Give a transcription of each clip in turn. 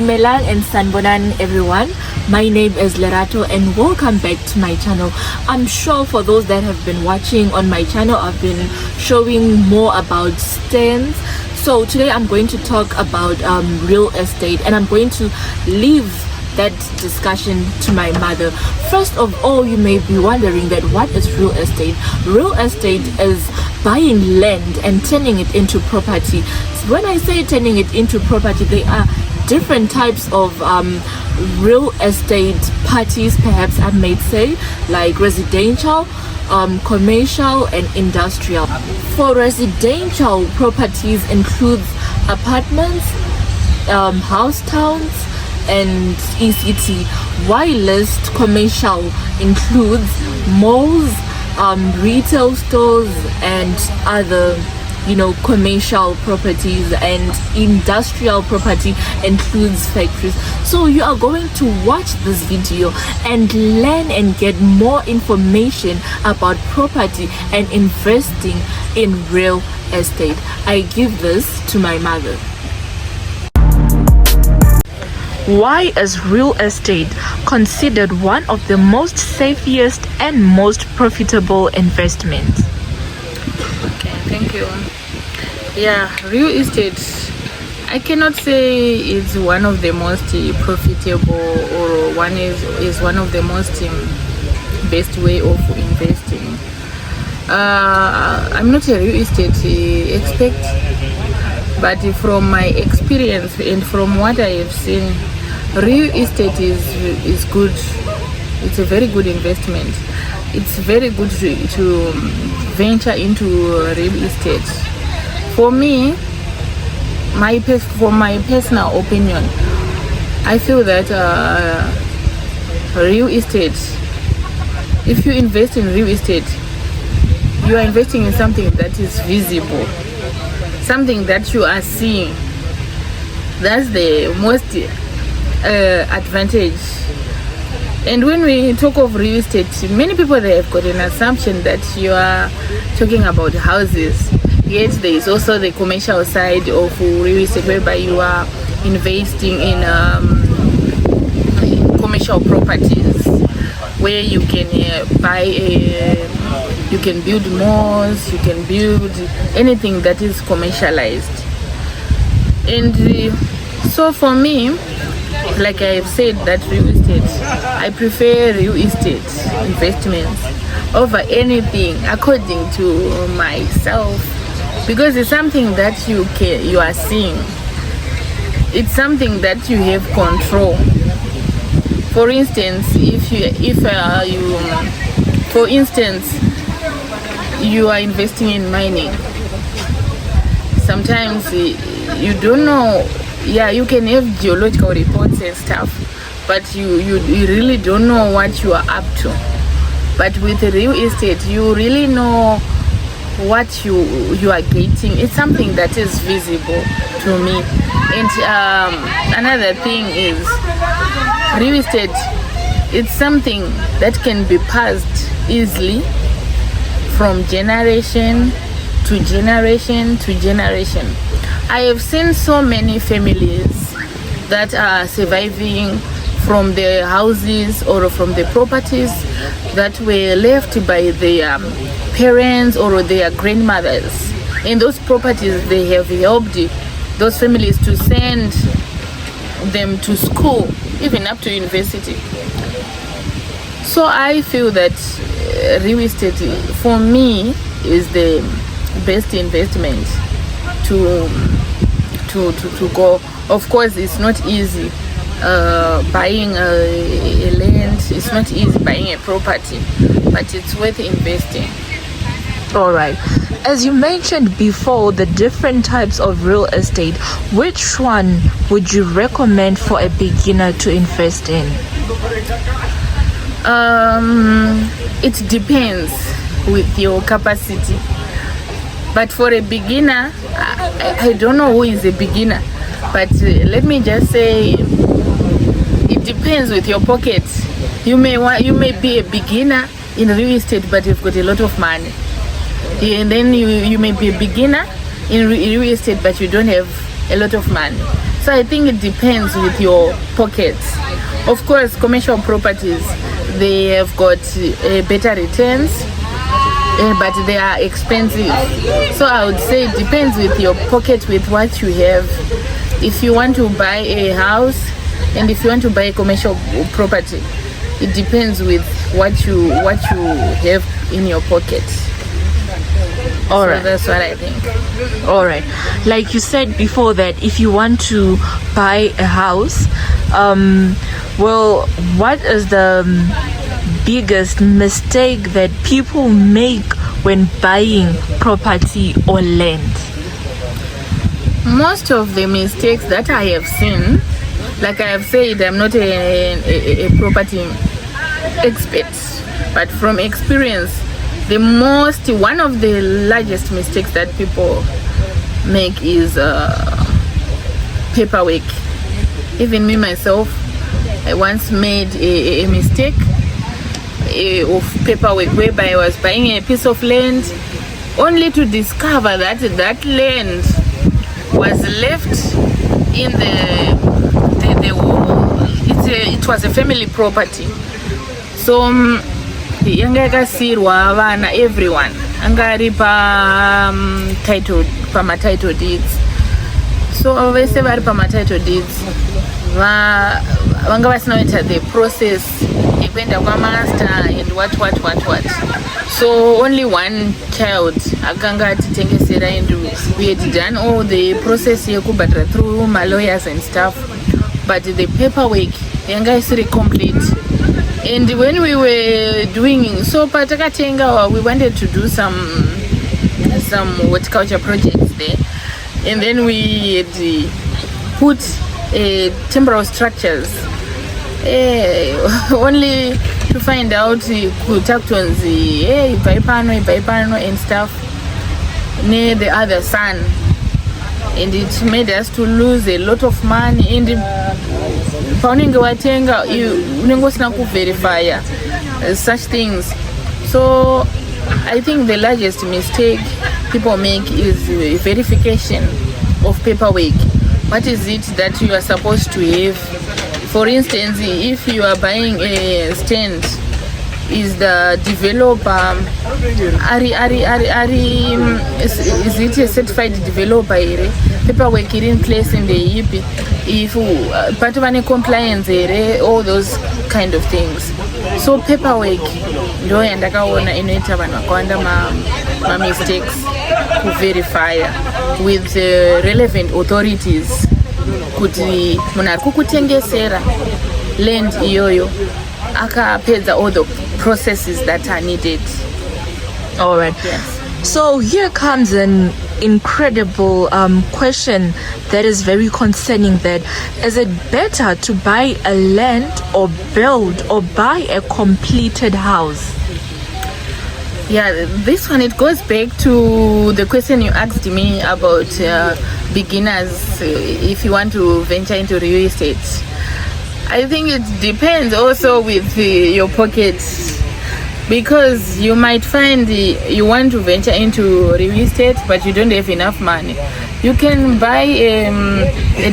Dumelang and Sanbonan everyone. My name is Lerato and welcome back to my channel. I'm sure for those that have been watching on my channel, I've been showing more about stands. So today I'm going to talk about real estate, and I'm going to leave that discussion to my mother. First of all, you may be wondering that what is real estate? Real estate is buying land and turning it into property. So when I say turning it into property, there are different types of real estate parties, perhaps I may say, like residential, commercial and industrial. For residential, properties includes apartments, house towns and ECT, whilst commercial includes malls, retail stores and other commercial properties, and industrial property includes factories. So you are going to watch this video and learn and get more information about property and investing in real estate. I give this to my mother. Why is real estate considered one of the most safest and most profitable investments? Okay, thank you. Yeah, real estate, I cannot say it's one of the most profitable or is one of the most best way of investing. I'm not a real estate expert, but from my experience and from what I have seen, real estate is good. It's a very good investment. It's very good to venture into real estate. For me, for my personal opinion, I feel that real estate, if you invest in real estate, you are investing in something that is visible, something that you are seeing. That's the most advantage. And when we talk of real estate, many people, they have got an assumption that you are talking about houses. Yet there is also the commercial side of real estate, whereby you are investing in commercial properties, where you can you can build malls, you can build anything that is commercialized. And so for me, like I have said, that real estate, I prefer real estate investments over anything, according to myself, because it's something that you are seeing. It's something that you have control. For instance, if you are investing in mining, sometimes you don't know. Yeah, you can have geological reports and stuff, but you really don't know what you are up to. But with real estate, you really know what you are getting. It's something that is visible to me. And another thing is, real estate, it's something that can be passed easily from generation to generation to generation. I have seen so many families that are surviving from their houses or from the properties that were left by their parents or their grandmothers. In those properties, they have helped those families to send them to school, even up to university. So I feel that real estate, for me, is the best investment to go. Of course, it's not easy buying a land. It's not easy buying a property, but it's worth investing. All right, as you mentioned before, the different types of real estate, which one would you recommend for a beginner to invest in? It depends with your capacity. But for a beginner, I don't know who is a beginner, but let me just say, it depends with your pocket. You may be a beginner in real estate, but you've got a lot of money. And then you may be a beginner in real estate, but you don't have a lot of money. So I think it depends with your pockets. Of course, commercial properties, they have got better returns, but they are expensive. So I would say it depends with your pocket, with what you have. If you want to buy a house and if you want to buy a commercial property, it depends with what you have in your pocket. All right. So that's what I think. All right. Like you said before, that if you want to buy a house, well, what is the biggest mistake that people make when buying property or land? Most of the mistakes that I have seen, like I have said, I'm not a property expert, but from experience, one of the largest mistakes that people make is paperwork. Even me myself, I once made a mistake of paperwork, whereby I was buying a piece of land only to discover that that land was left in it was a family property. So yanga yakasirwa vana, everyone angari title deeds. So vese vari title deeds vanga vasina kuita the process yekuenda kwamaster and what. So only one child akanga atitengesera, and we had done all the process yekubhadhara through my lawyers and stuff, but the paperwork yanga isiri complete. And when we were doing so patakatenga, we wanted to do some horticulture projects there, and then we had put temporary structures only to find out kutakutonzi ipaipano and stuff near the other son, and it made us to lose a lot of money. And paunenge watenga unenge usina kuverify such things. So I think the largest mistake people make is verification of paperwork. What is it that you are supposed to have? For instance, if you are buying a stand, is the developer is it a certified developer? Paperwork in place in the EP, if part of any compliance, all those kind of things. So paperwork ndo yandakaona inoita vanhu vakawanda ma mistakes to verify with the relevant authorities kuti munhu ari kukutengesera land iyoyo akapedza all the processes that are needed. All right. Yes. So here comes an incredible question that is very concerning, that is it better to buy a land or build or buy a completed house? Yeah, this one, it goes back to the question you asked me about beginners, if you want to venture into real estate. I think it depends also with your pockets, because you might find you want to venture into real estate but you don't have enough money. You can buy a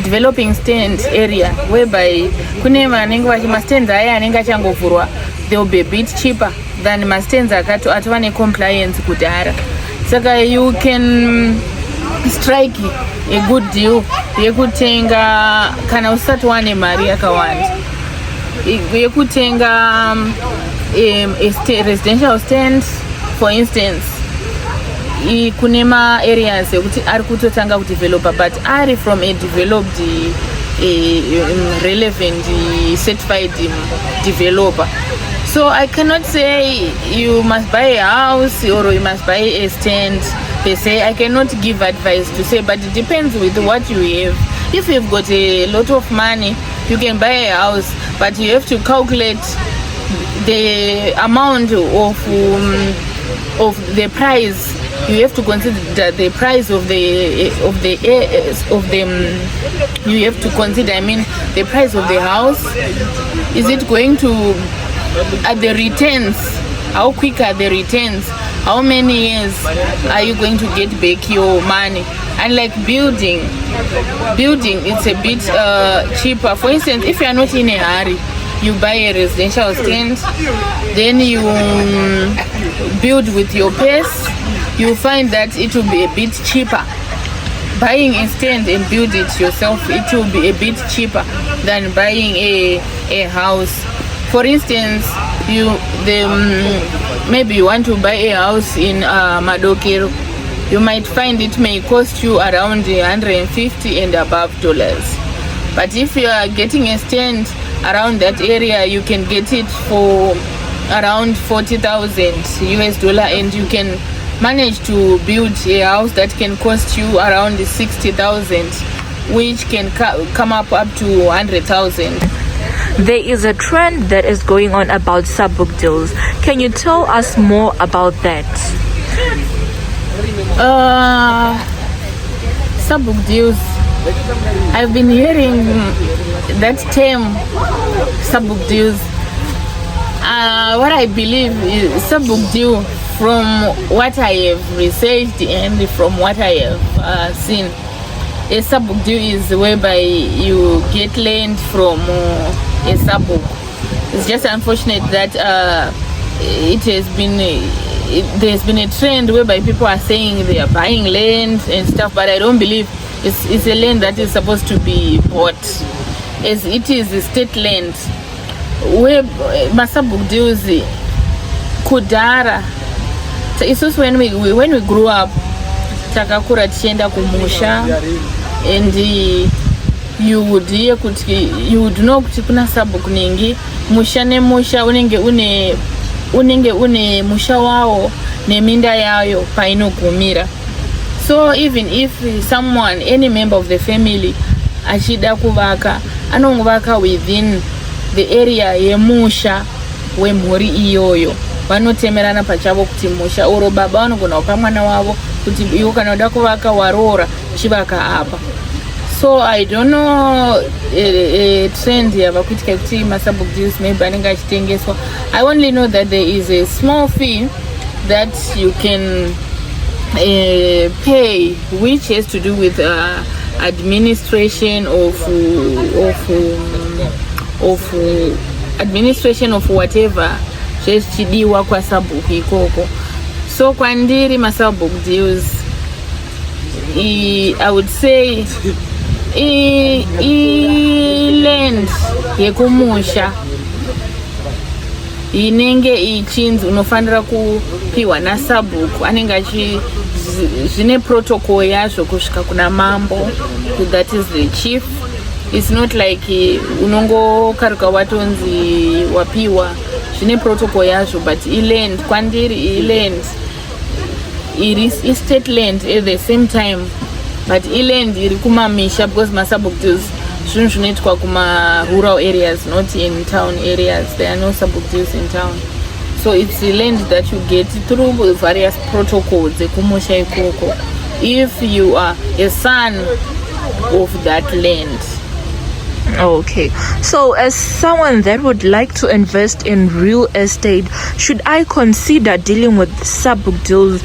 developing stand area whereby kune vanenge vachimastands aya anenge achangovhurwa, they will be a bit cheaper than mastands atova necompliance kudhara. Saka you can strike a good deal yekutenga kana usati wane mari yakawanda yekutenga a residential stand. For instance, kune ma areas ekuti ari kutotanga kudevelopa but ari from a developed relevant certified developer. So I cannot say you must buy a house or you must buy a stand per se. I cannot give advice to say, but it depends with what you have. If you've got a lot of money, you can buy a house, but you have to calculate the amount of the price. You have to consider the price of the you have to consider, I mean, the price of the house. Is it going to at the returns? How quick are the returns? How many years are you going to get back your money? And like building it's a bit cheaper. For instance, if you are not in a hurry, you buy a residential stand, then you build with your pace, you find that it will be a bit cheaper. Buying a stand and build it yourself, it will be a bit cheaper than buying a house. For instance, maybe you want to buy a house in Madokero. You might find it may cost you around $150 and above. But if you are getting a stand around that area, you can get it for around $40,000 and you can manage to build a house that can cost you around $60,000, which can come up to $100,000. There is a trend that is going on about Sabhuku deals. Can you tell us more about that? Sabhuku deals. I've been hearing that term, Sabhuku deals. What I believe is Sabhuku deal, from what I have researched and from what I have seen, a Sabhuku deal is whereby you get land from a Sabhuku. It's just unfortunate that there's been a trend whereby people are saying they are buying land and stuff, but I don't believe it's a land that is supposed to be bought, as it is state land. Where Sabhuku deals kudara. So it's also when we grew up, takakura tichenda kumusha, and you would know kuti kuna Sabhuku ningi musha nemusha unenge une musha wao neminda yayo painogumira. So even if any member of the family achida kuvaka, anonguvaka within the area yemusha wemhuri iyoyo. Vanotemerana pachavo kuti musha oro baba vanogona kupa mwana wavo kuti iwo kana uda kuvaka waroora chivaka apa. So I don't know trend yava kuitika kuti Sabhuku deals maybe anenge achitengeswa. I only know that there is a small fee that you can pay, which has to do with administration of whatever chidiwa kwa Sabhuku ikoko. So kwandiri Sabhuku deals, I would say land yekumusha inenge ichinzi unofanira kupiwa naSabhuku, anenge zvine protocol yazvo kusvika kuna mambo, that is the chief. It's not like unongokaruka watonzi wapiwa, zvine protocol yazvo. But land kwandiri land is state land at the same time, but land iri kumamisha, because Sabhuku deals zvinhu zvinoitwa kuma rural areas, not in town areas. There are no Sabhuku deals in town. So it's the land that you get through various protocols ekumusha ikoko, if you are a son of that land. Okay, so as someone that would like to invest in real estate, should I consider dealing with Sabhuku deals?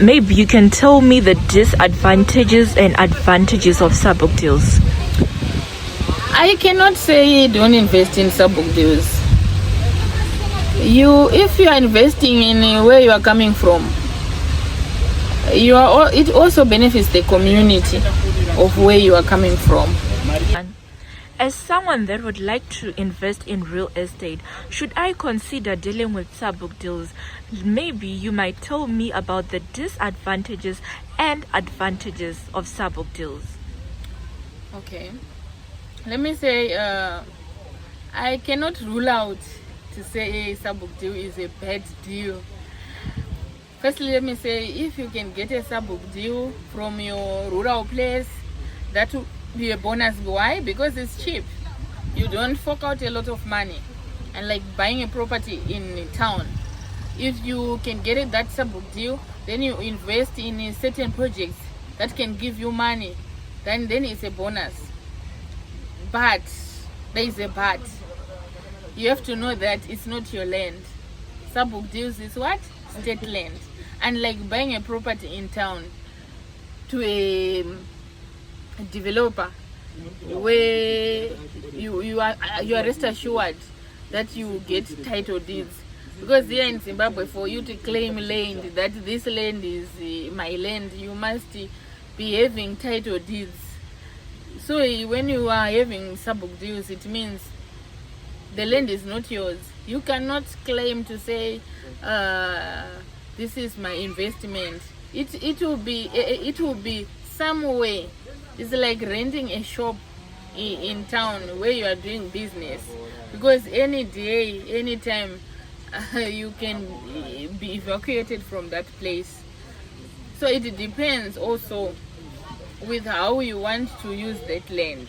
Maybe you can tell me the disadvantages and advantages of Sabhuku deals. I cannot say don't invest in Sabhuku deals. If you are investing in where you are coming from, it also benefits the community of where you are coming from. As someone that would like to invest in real estate, should I consider dealing with Sabhuku deals? Maybe you might tell me about the disadvantages and advantages of Sabhuku deals. Okay. Let me say, I cannot rule out to say a Sabhuku deal is a bad deal. Firstly, let me say, if you can get a Sabhuku deal from your rural place, that will be a bonus. Why? Because it's cheap. You don't fork out a lot of money. And like buying a property in town, if you can get it that Sabhuku deal, then you invest in certain projects that can give you money, then it's a bonus. But there is a but. You have to know that it's not your land. Sabhuku deals is what? State land. And like buying a property in town, to a developer where you are rest assured that you get title deeds. Because here in Zimbabwe, for you to claim land, that this land is my land, you must be having title deeds. So when you are having Sabhuku deals, it means the land is not yours. You cannot claim to say this is my investment. It will be somewhere. It's like renting a shop in town where you are doing business, because any day, anytime, you can be evacuated from that place. So it depends also with how you want to use that land.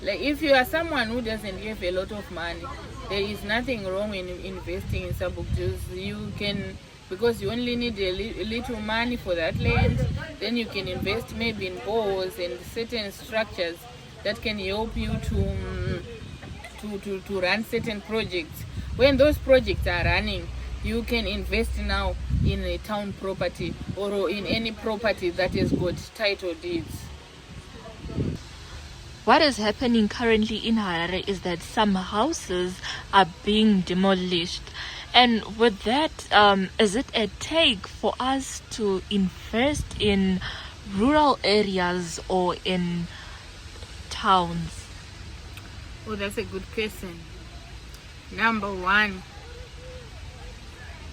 Like if you are someone who doesn't have a lot of money, there is nothing wrong in investing in Sabhuku. You can, because you only need a little money for that land, then you can invest maybe in balls and certain structures that can help you to run certain projects. When those projects are running, you can invest now in a town property or in any property that has got title deeds. What is happening currently in Harare is that some houses are being demolished. And with that, is it a take for us to invest in rural areas or in towns? Oh, that's a good question. Number one,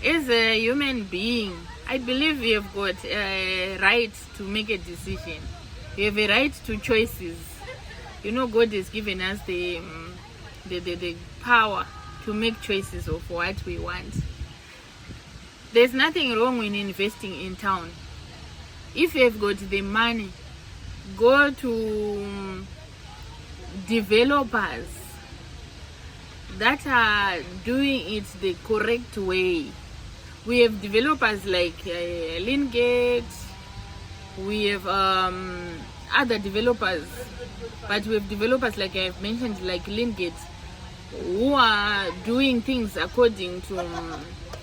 as a human being, I believe we have got a right to make a decision. We have a right to choices. You know, God has given us the power to make choices of what we want. There's nothing wrong in investing in town. If you have got the money, go to developers that are doing it the correct way. We have developers like Lingate, we have other developers, but we have developers like I've mentioned, like Lingate, who are doing things according to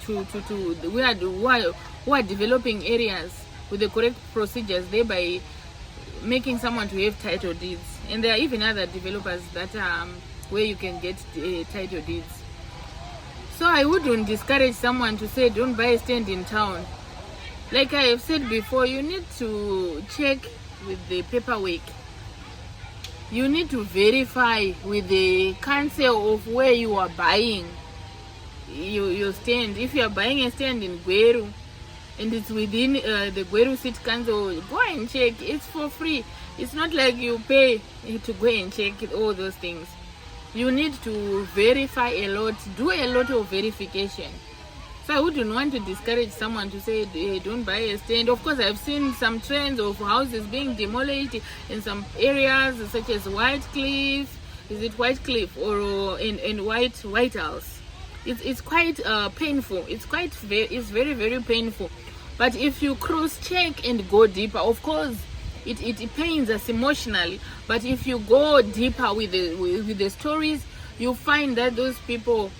who are developing areas with the correct procedures, thereby making someone to have title deeds. And there are even other developers that are where you can get title deeds. So I wouldn't discourage someone to say don't buy a stand in town. Like I have said before, you need to check with the paperwork. You need to verify with the council of where you are buying your stand. If you are buying a stand in Gweru and it's within the Gweru City Council, go and check. It's for free. It's not like you pay to go and check all those things. You need to verify a lot, do a lot of verification. So I wouldn't want to discourage someone to say don't buy a stand. Of course, I've seen some trends of houses being demolished in some areas such as White Cliff. Is it White Cliff or in White House? It's quite painful. It's very, very painful. But if you cross-check and go deeper, of course, it pains us emotionally. But if you go deeper with the stories, you find that those people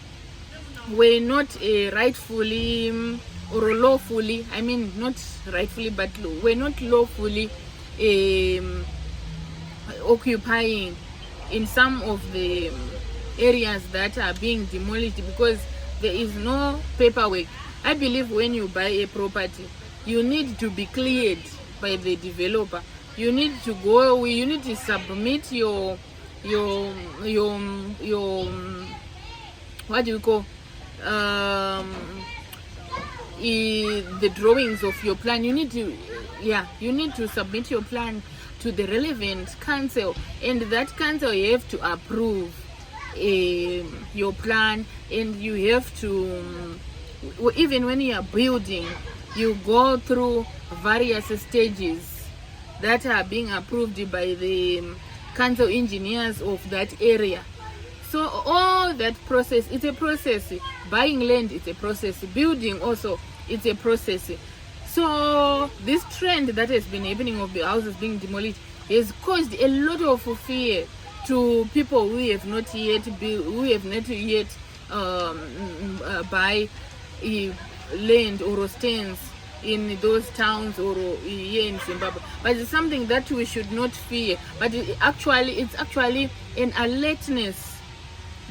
were not rightfully or lawfully, I mean not rightfully, but were not lawfully occupying in some of the areas that are being demolished, because there is no paperwork. I believe when you buy a property, you need to be cleared by the developer. You need to go, you need to submit your what do you call the drawings of your plan. You need to submit your plan to the relevant council, and that council you have to approve your plan. And you have to, even when you are building, you go through various stages that are being approved by the council engineers of that area. So all that process, it's a process. Buying land, it's a process. Building also, it's a process. So this trend that has been happening of the houses being demolished has caused a lot of fear to people who have not yet buy land or stands in those towns or here in Zimbabwe. But it's something that we should not fear. But it's actually an alertness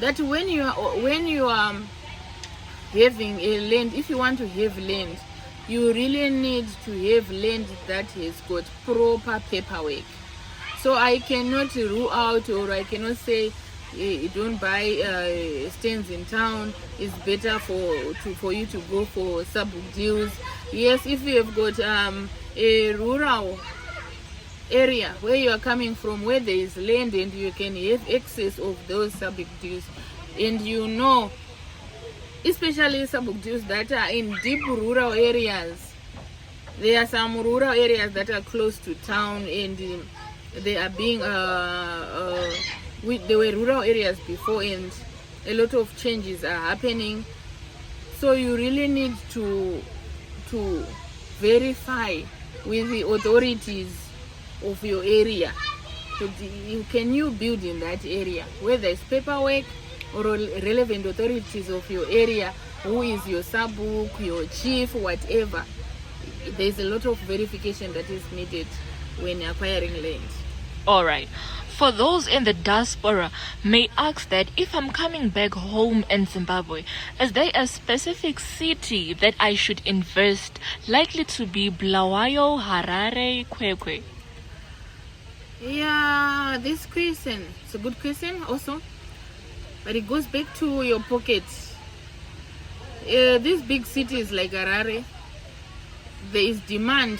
that when you are having a land, if you want to have land, you really need to have land that has got proper paperwork. So I cannot rule out, or I cannot say don't buy stands in town. It's better for you to go for Sabhuku deals. Yes, if you have got a rural area where you are coming from, where there is land and you can have access of those Sabhuku deals, and you know, especially Sabhuku deals that are in deep rural areas. There are some rural areas that are close to town, and they are being there were rural areas before, and a lot of changes are happening. So you really need to verify with the authorities of your area. So can you build in that area, whether it's paperwork or relevant authorities of your area, who is your Sabhuku, your chief, whatever. There's a lot of verification that is needed when acquiring land. All right. For those in the diaspora may ask that if I'm coming back home in Zimbabwe, is there a specific city that I should invest, likely to be Bulawayo, Harare, Kwekwe? Yeah, this question, it's a good question also, but it goes back to your pocket. These big cities like Harare, there is demand,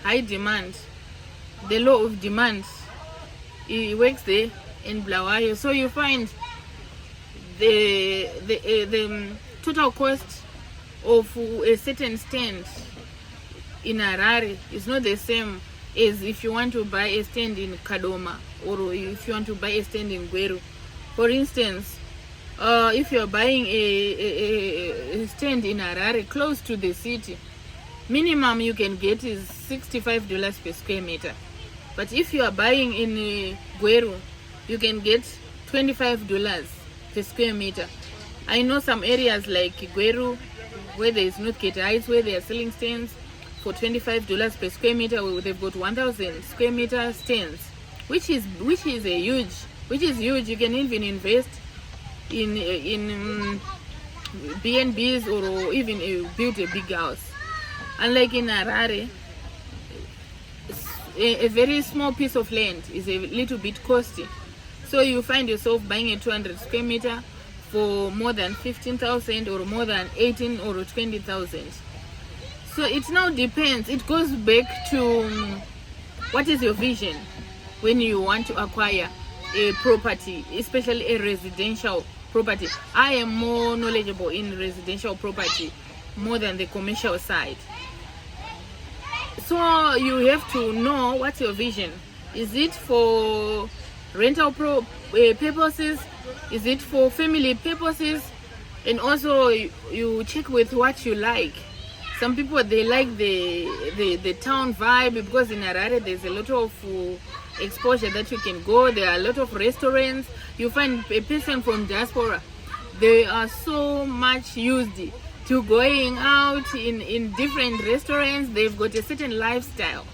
high demand. The law of demand, it works there in Bulawayo. So you find the total cost of a certain stand in Harare is not the same as if you want to buy a stand in Kadoma, or if you want to buy a stand in Gweru. For instance, if you're buying a stand in Harare close to the city, minimum you can get is $65 per square meter. But if you are buying in Gweru, you can get $25 per square meter. I know some areas like Gweru, where there is not Kete Heights, where they are selling stands for $25 per square meter. They've got 1,000 square meter stands, which is huge. You can even invest in B&Bs or even build a big house. Unlike in Harare, a very small piece of land is a little bit costly. So you find yourself buying a 200 square meter for more than 15,000 or more than 18 or 20,000. So it now depends. It goes back to what is your vision when you want to acquire a property, especially a residential property. I am more knowledgeable in residential property more than the commercial side. So you have to know what's your vision. Is it for rental purposes? Is it for family purposes? And also you check with what you like. Some people, they like the town vibe, because in Harare there's a lot of exposure that you can go. There are a lot of restaurants. You find a person from diaspora, they are so much used to going out in different restaurants. They've got a certain lifestyle.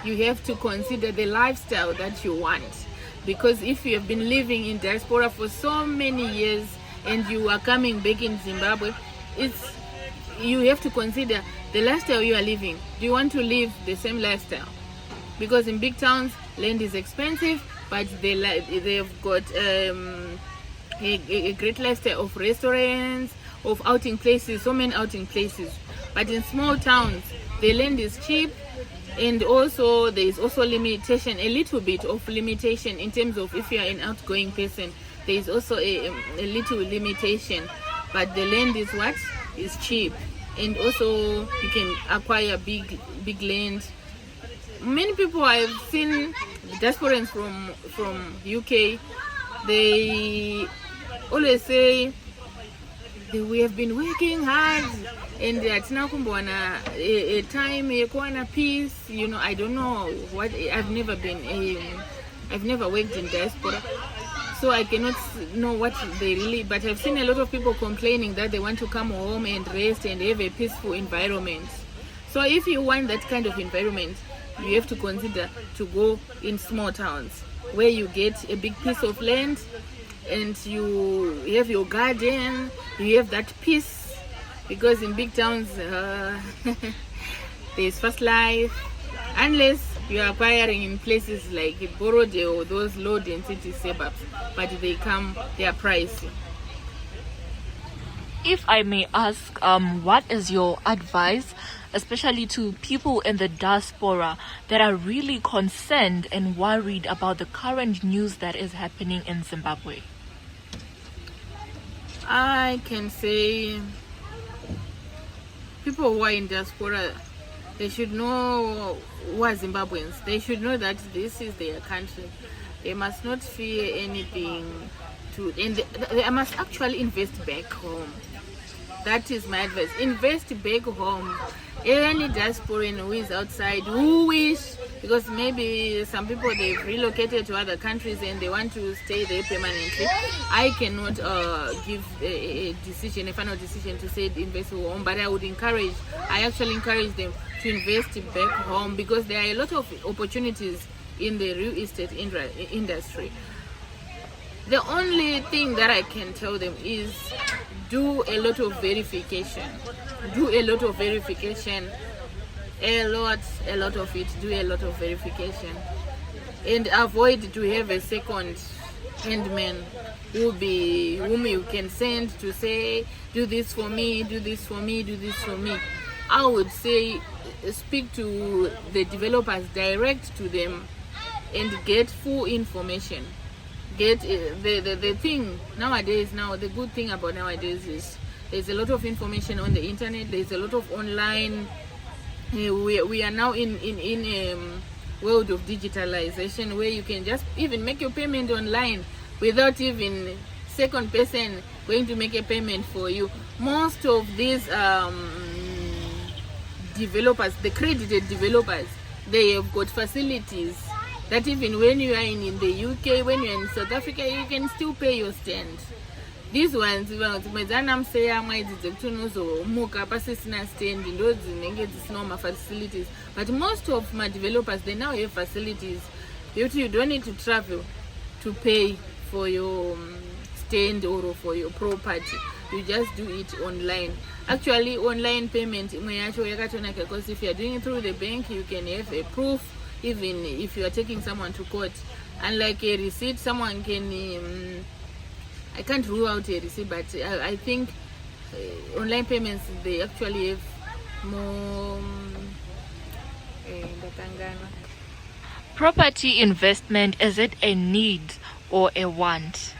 You have to consider the lifestyle that you want, because if you have been living in diaspora for so many years and you are coming back in Zimbabwe, you have to consider the lifestyle you are living. Do you want to live the same lifestyle? Because in big towns, land is expensive, but they've got a great lifestyle of restaurants, of outing places, so many outing places. But in small towns, the land is cheap, and also there is also limitation, a little bit of limitation in terms of if you are an outgoing person. There is also a little limitation, but the land is cheap, and also you can acquire big land. Many people I've seen, diasporans from UK, they always say we have been working hard and atina kumbowana a time yekuwana peace. I don't know what. I've never worked in diaspora, so I cannot know what they really, but I've seen a lot of people complaining that they want to come home and rest and have a peaceful environment. So if you want that kind of environment, you have to consider to go in small towns where you get a big piece of land and you have your garden, you have that peace. Because in big towns, there's fast life, unless you are acquiring in places like Borode or those low density suburbs, but they are pricey. If I may ask, what is your advice, especially to people in the diaspora that are really concerned and worried about the current news that is happening in Zimbabwe? I can say people who are in diaspora, they should know who are Zimbabweans. They should know that this is their country. They must not fear anything, and they must actually invest back home. That is my advice. Invest back home. Any diasporan who is outside, who wish, because maybe some people, they've relocated to other countries and they want to stay there permanently. I cannot give a final decision to say invest home, but I actually encourage them to invest back home, because there are a lot of opportunities in the real estate industry. The only thing that I can tell them is do a lot of verification. Do a lot of verification. A lot of it. Do a lot of verification. And avoid to have a second handman whom you can send to say, do this for me, do this for me, do this for me. I would say speak to the developers, direct to them, and get full information. Get the thing nowadays. Now the good thing about nowadays is there's a lot of information on the internet. There's a lot of online. We are now in a world of digitalization where you can just even make your payment online without even second person going to make a payment for you. Most of these developers, the credited developers, they have got facilities that even when you are in the UK, when you're in South Africa, you can still pay your stand. These ones, facilities, but most of my developers, they now have facilities. You don't need to travel to pay for your stand or for your property. You just do it online. Actually, online payment, because if you are doing it through the bank, you can have a proof. Even if you are taking someone to court, unlike a receipt, someone can I can't rule out a receipt, but I think online payments, they actually have more Property investment, is it a need or a want?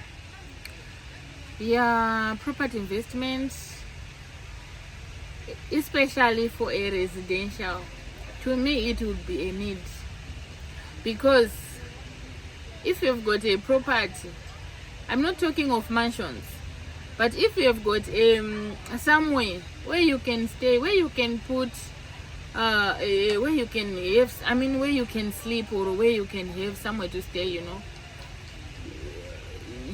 Yeah, property investment, especially for a residential, to me it would be a need. Because if you've got a property, I'm not talking of mansions, but if you have got somewhere where you can stay, where you can put, where you can have, where you can sleep, or where you can have somewhere to stay,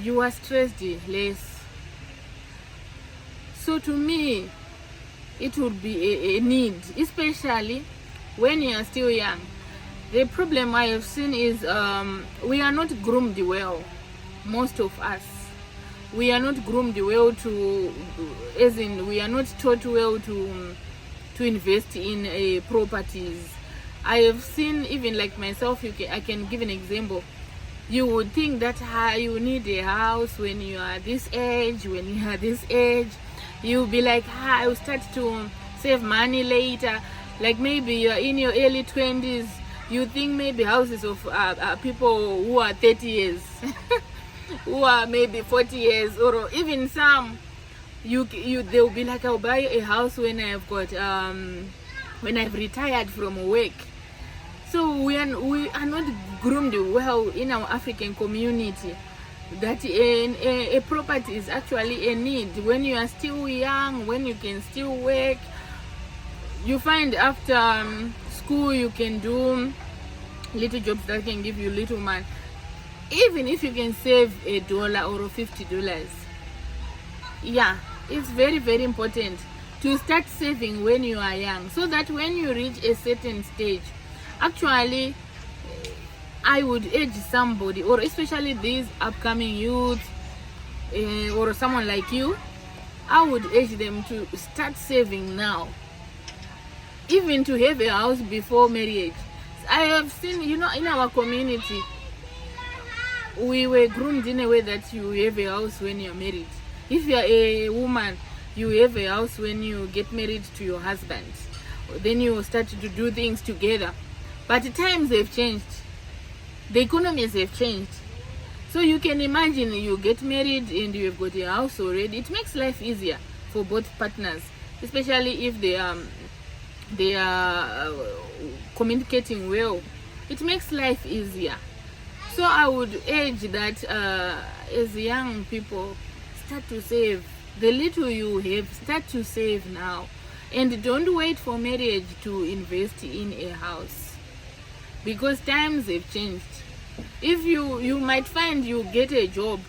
you are stressed less. So to me, it would be a need, especially when you are still young. The problem I have seen is we are not groomed well. Most of us, we are not groomed well we are not taught well to invest in properties. I have seen, even like myself, I can give an example. You would think that you need a house when you are this age. When you are this age, you'll be like, I will start to save money later. Like maybe you're in your early 20s. You think maybe houses of people who are 30 years, who are maybe 40 years, or even some, they'll be like, I'll buy a house when I've got when I've retired from work. So we are not groomed well in our African community that a property is actually a need. When you are still young, when you can still work, you find after school you can do little jobs that can give you little money. Even if you can save $1 or $50, yeah, it's very, very important to start saving when you are young, so that when you reach a certain stage, actually I would urge somebody, or especially these upcoming youth, or someone like you, I would urge them to start saving now, even to have a house before marriage. I have seen, in our community, we were groomed in a way that you have a house when you're married. If you're a woman, you have a house when you get married to your husband. Then you start to do things together. But times have changed. The economies have changed. So you can imagine you get married and you have got a house already. It makes life easier for both partners, especially if they are communicating well. It makes life easier. So I would urge that as young people, start to save. The little you have, start to save now. And don't wait for marriage to invest in a house, because times have changed. If you might find you get a job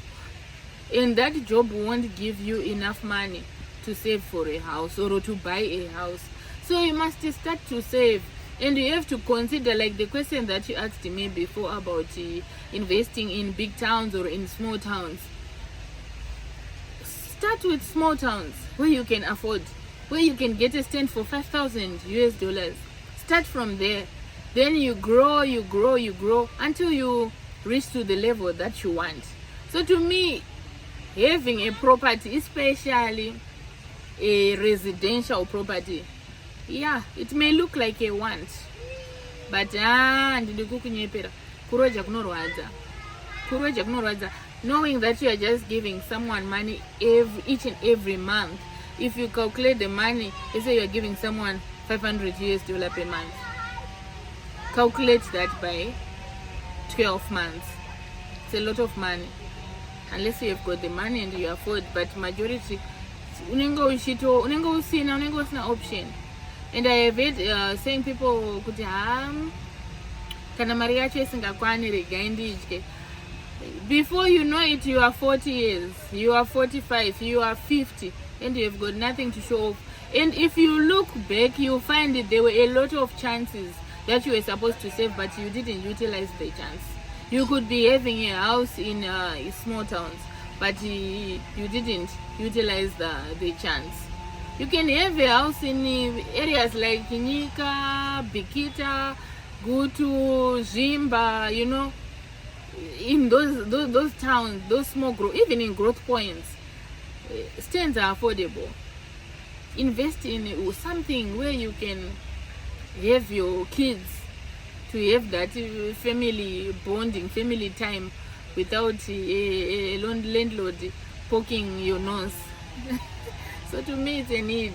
and that job won't give you enough money to save for a house or to buy a house. So you must start to save, and you have to consider, like the question that you asked me before about investing in big towns or in small towns. Start with small towns where you can afford, where you can get a stand for $5,000. Start from there. Then you grow until you reach to the level that you want. So to me, having a property, especially a residential property, yeah, it may look like a want, but ndidi kukunyepera, kuroja kunorwadza, knowing that you are just giving someone money each and every month. If you calculate the money, let's say you are giving someone $500 per month. Calculate that by 12 months. It's a lot of money, unless you have got the money and you afford. But majority, unenga usina option. And I have heard saying people kuti kana mari yacho isingakwani rega indidye. Before you know it, you are 40 years, you are 45, you are 50, and you have got nothing to show off. And if you look back, you find that there were a lot of chances that you were supposed to save, but you didn't utilize the chance. You could be having a house in small towns, but you didn't utilize the chance. You can have a house in areas like Nika, Bikita, Gutu, Zimba, in those towns, those small growth, even in growth points, stands are affordable. Invest in something where you can have your kids to have that family bonding, family time, without a landlord poking your nose. So to me, it's a need.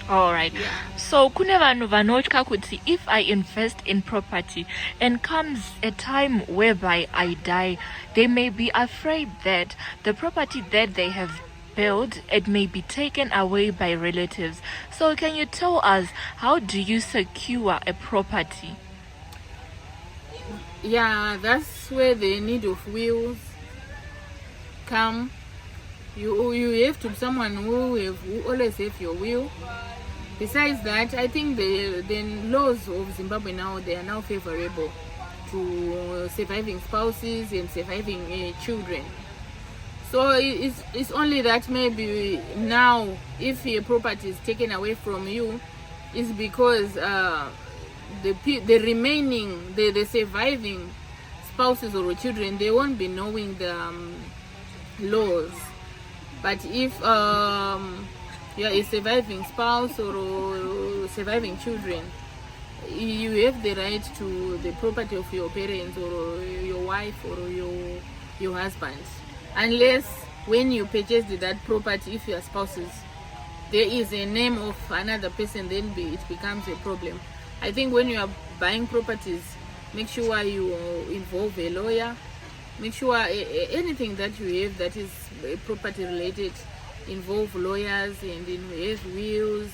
All right. Yeah. So kune vanhu vanotya kuti if I invest in property and comes a time whereby I die, they may be afraid that the property that they have built, it may be taken away by relatives. So can you tell us, how do you secure a property? Yeah, that's where the need of wills come. You have to be someone who always have your will. Besides that, I think the laws of Zimbabwe now, they are now favorable to surviving spouses and surviving children. So it's only that maybe now, if your property is taken away from you, it's because the remaining, the surviving spouses or children, they won't be knowing the laws. But if you are a surviving spouse or surviving children, you have the right to the property of your parents or your wife or your husband. Unless when you purchased that property, if you are spouses, there is a name of another person, then it becomes a problem. I think when you are buying properties, make sure you involve a lawyer. Make sure anything that you have that is property related, involve lawyers and have wills.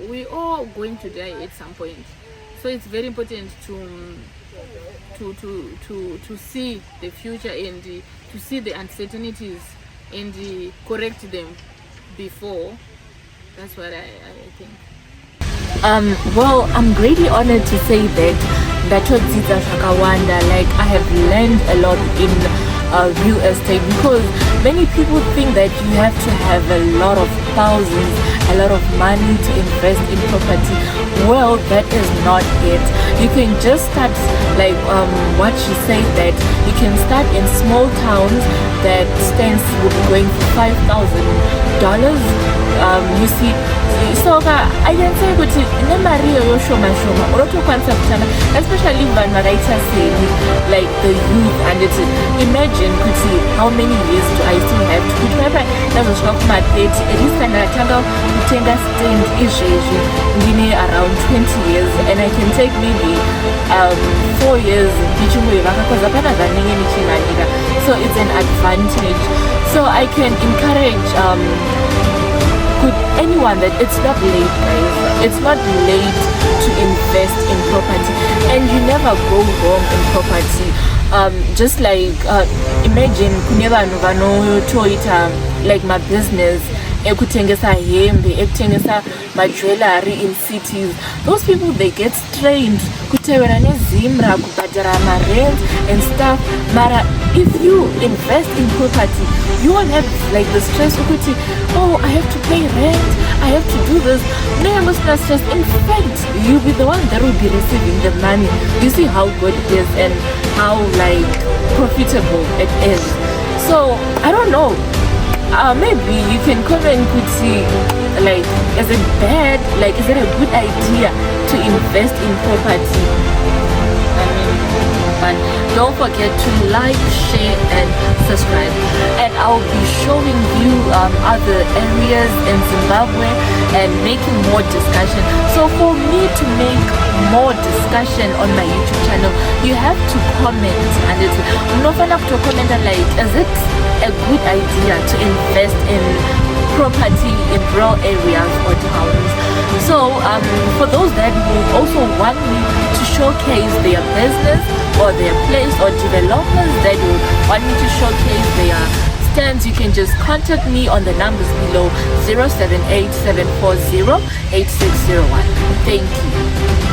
We all going to die at some point. So it's very important to see the future and to see the uncertainties and correct them before. That's what I think. Well, I'm greatly honored to say that Ndachodzita Shakawanda, like I have learned a lot in real estate, because many people think that you have to have a lot of thousands, a lot of money to invest in property. Well, that is not it. You can just start, like what she said, that you can start in small towns that stands will be going for $5,000. You see, so I can say that in Mario Yoshoma Shoma, especially when Maraita say like the youth, and it's imagine could see how many years do I still have to remember that was not my 30. It is kind of Tenga stand is around 20 years, and I can take maybe 4 years, so it's an advantage. So I can encourage anyone that it's not late, guys. It's not late to invest in property, and you never go wrong in property. Just like imagine like my business ekutengesa hembe, ekutengesa jewelry in cities. Those people, they get trained kutewera nezimra, kubhadhara rent and stuff. Mara if you invest in property, you won't have like the stress of oh, I have to pay rent, I have to do this. No, you must not stress. In fact, you'll be the one that will be receiving the money. You see how good it is and how like profitable it is. So I don't know, maybe you can comment and see, like, is it bad, like is it a good idea to invest in property? But don't forget to like, share and subscribe, and I'll be showing you other areas in Zimbabwe and making more discussion. So for me to make more discussion on my YouTube channel, you have to comment, and it's not enough to comment and like, is it a good idea to invest in property in rural areas or towns? So for those that would also want me to showcase their business or their place or developments that will want me to showcase their stands, you can just contact me on the numbers below 078 740 8601. Thank you.